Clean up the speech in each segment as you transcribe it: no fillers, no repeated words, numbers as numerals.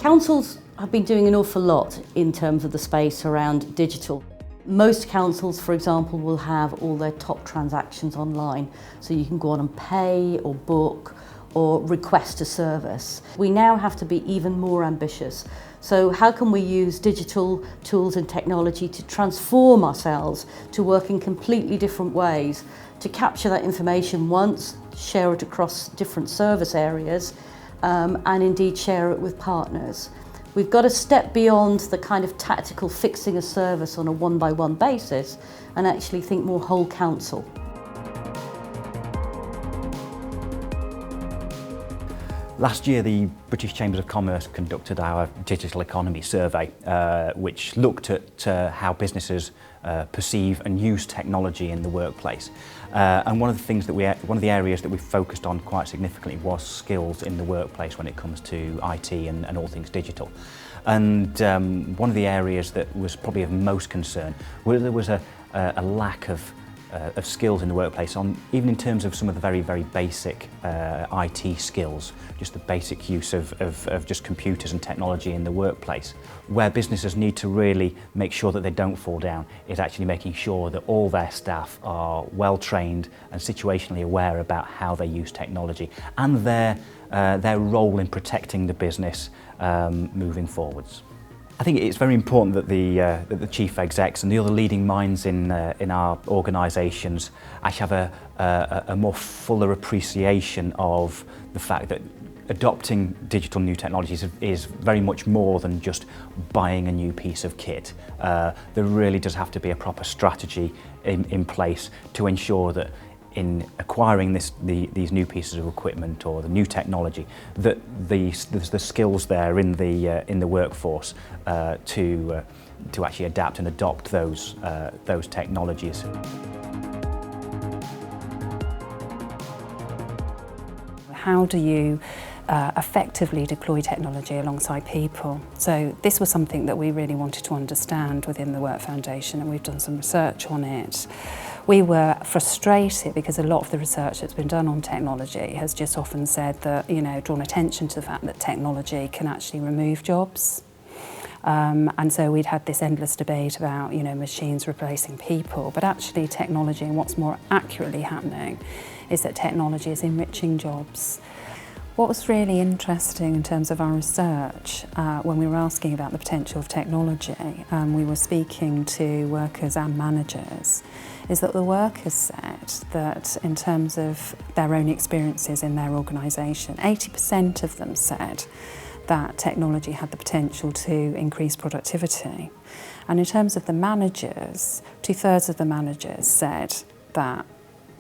Councils have been doing an awful lot in terms of the space around digital. Most councils, for example, will have all their top transactions online, so you can go on and pay or book or request a service. We now have to be even more ambitious. So how can we use digital tools and technology to transform ourselves to work in completely different ways, to capture that information once, share it across different service areas, and indeed share it with partners. We've got to step beyond the kind of tactical fixing a service on a one-by-one basis and actually think more whole council. Last year, the British Chambers of Commerce conducted our Digital Economy Survey, which looked at how businesses perceive and use technology in the workplace. And one of the areas that we focused on quite significantly was skills in the workplace when it comes to IT and all things digital. And one of the areas that was probably of most concern was there was a lack of skills in the workplace, even in terms of some of the very, very basic IT skills, just the basic use of just computers and technology in the workplace. Where businesses need to really make sure that they don't fall down is actually making sure that all their staff are well trained and situationally aware about how they use technology and their role in protecting the business moving forwards. I think it's very important that the chief execs and the other leading minds in our organisations actually have a more fuller appreciation of the fact that adopting digital new technologies is very much more than just buying a new piece of kit. There really does have to be a proper strategy in place to ensure that in acquiring these new pieces of equipment or the new technology, that there's the skills there in the workforce to actually adapt and adopt those technologies. How do you effectively deploy technology alongside people? So this was something that we really wanted to understand within the Work Foundation, and we've done some research on it. We were frustrated because a lot of the research that's been done on technology has just often said that, drawn attention to the fact that technology can actually remove jobs. And so we'd had this endless debate about, machines replacing people, but actually technology, and what's more accurately happening, is that technology is enriching jobs. What was really interesting in terms of our research, when we were asking about the potential of technology, we were speaking to workers and managers, is that the workers said that in terms of their own experiences in their organisation, 80% of them said that technology had the potential to increase productivity. And in terms of the managers, 2/3 of the managers said that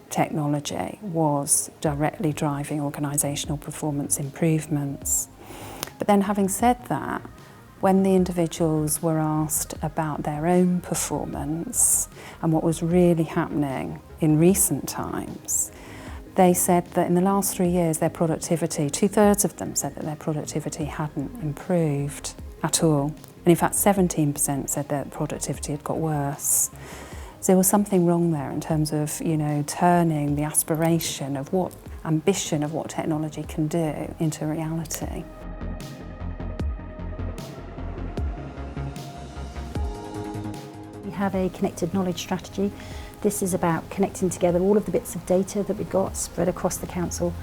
technology was directly driving organisational performance improvements. But then having said that, when the individuals were asked about their own performance and what was really happening in recent times, they said that in the last 3 years their productivity, 2/3 of them said that their productivity hadn't improved at all. And in fact 17% said that productivity had got worse. So there was something wrong there in terms of, turning the aspiration of ambition of what technology can do into reality. We have a connected knowledge strategy. This is about connecting together all of the bits of data that we've got spread across the council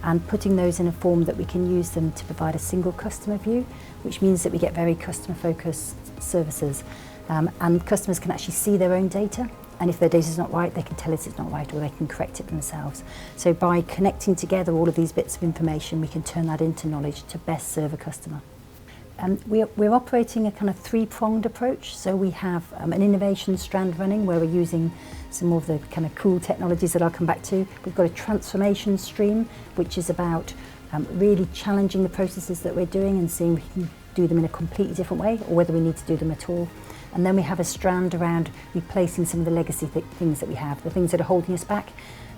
and putting those in a form that we can use them to provide a single customer view, which means that we get very customer-focused services. And customers can actually see their own data, and if their data is not right, they can tell us it's not right, or they can correct it themselves. So by connecting together all of these bits of information, we can turn that into knowledge to best serve a customer. We're operating a kind of three-pronged approach. So we have an innovation strand running where we're using some of the kind of cool technologies that I'll come back to. We've got a transformation stream, which is about really challenging the processes that we're doing and seeing if we can do them in a completely different way or whether we need to do them at all. And then we have a strand around replacing some of the legacy things that we have, the things that are holding us back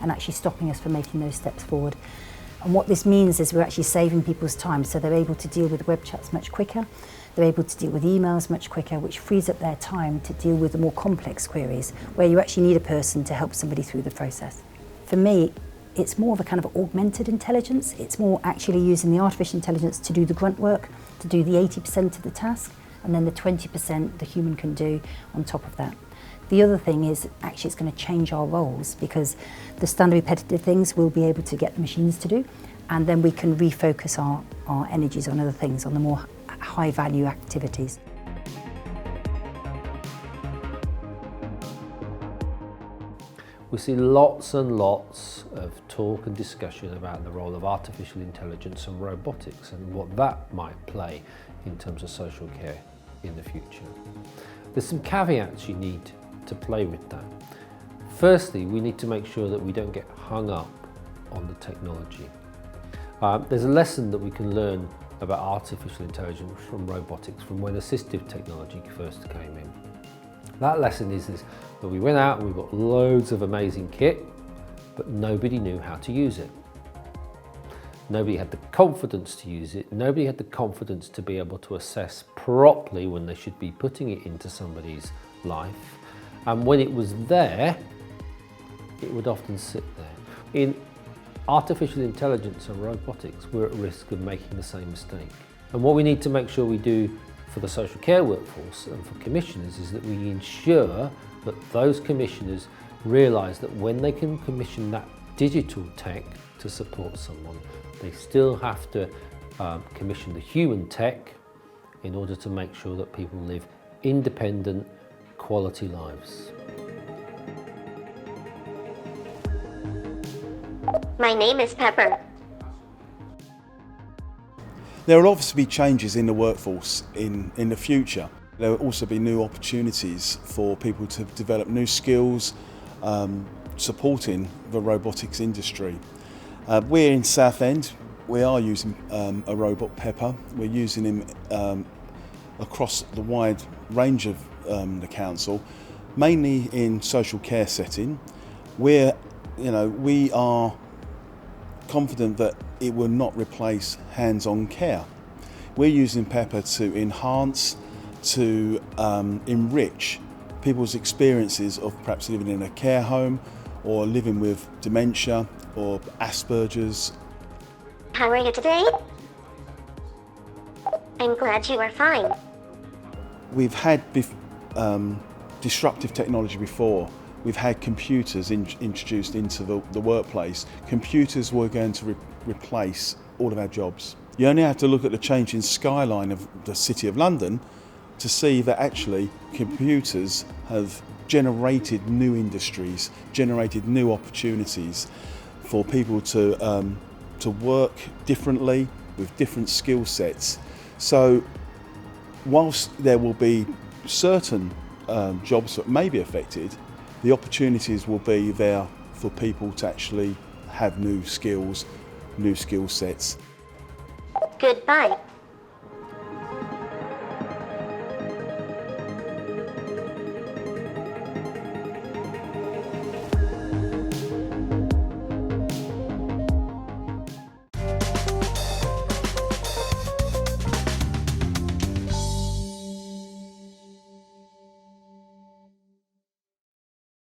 and actually stopping us from making those steps forward. And what this means is we're actually saving people's time, so they're able to deal with web chats much quicker, they're able to deal with emails much quicker, which frees up their time to deal with the more complex queries, where you actually need a person to help somebody through the process. For me, it's more of a kind of augmented intelligence. It's more actually using the artificial intelligence to do the grunt work to do the 80% of the task, and then the 20% the human can do on top of that. The other thing is actually it's going to change our roles, because the standard repetitive things we'll be able to get the machines to do, and then we can refocus our energies on other things, on the more high value activities. We see lots and lots of talk and discussion about the role of artificial intelligence and robotics and what that might play in terms of social care in the future. There's some caveats you need to play with that. Firstly, we need to make sure that we don't get hung up on the technology. There's a lesson that we can learn about artificial intelligence from robotics from when assistive technology first came in. That lesson is this, that we went out and we got loads of amazing kit, but nobody knew how to use it. Nobody had the confidence to use it. Nobody had the confidence to be able to assess properly when they should be putting it into somebody's life. And when it was there, it would often sit there. In artificial intelligence and robotics, we're at risk of making the same mistake. And what we need to make sure we do for the social care workforce and for commissioners is that we ensure that those commissioners realise that when they can commission that digital tech to support someone, they still have to commission the human tech in order to make sure that people live independent, quality lives. My name is Pepper. There will obviously be changes in the workforce in the future. There will also be new opportunities for people to develop new skills supporting the robotics industry. We're in Southend. We are using a robot, Pepper. We're using him across the wide range of the council, mainly in social care setting. We are confident that it will not replace hands-on care. We're using Pepper to enhance, to enrich people's experiences of perhaps living in a care home or living with dementia or Asperger's. How are you today? I'm glad you are fine. We've had disruptive technology before. We've had computers introduced into the workplace. Computers were going to replace all of our jobs. You only have to look at the changing skyline of the City of London to see that actually computers have generated new industries, generated new opportunities for people to work differently with different skill sets. So whilst there will be certain jobs that may be affected, the opportunities will be there for people to actually have new skills, new skill sets. Goodbye.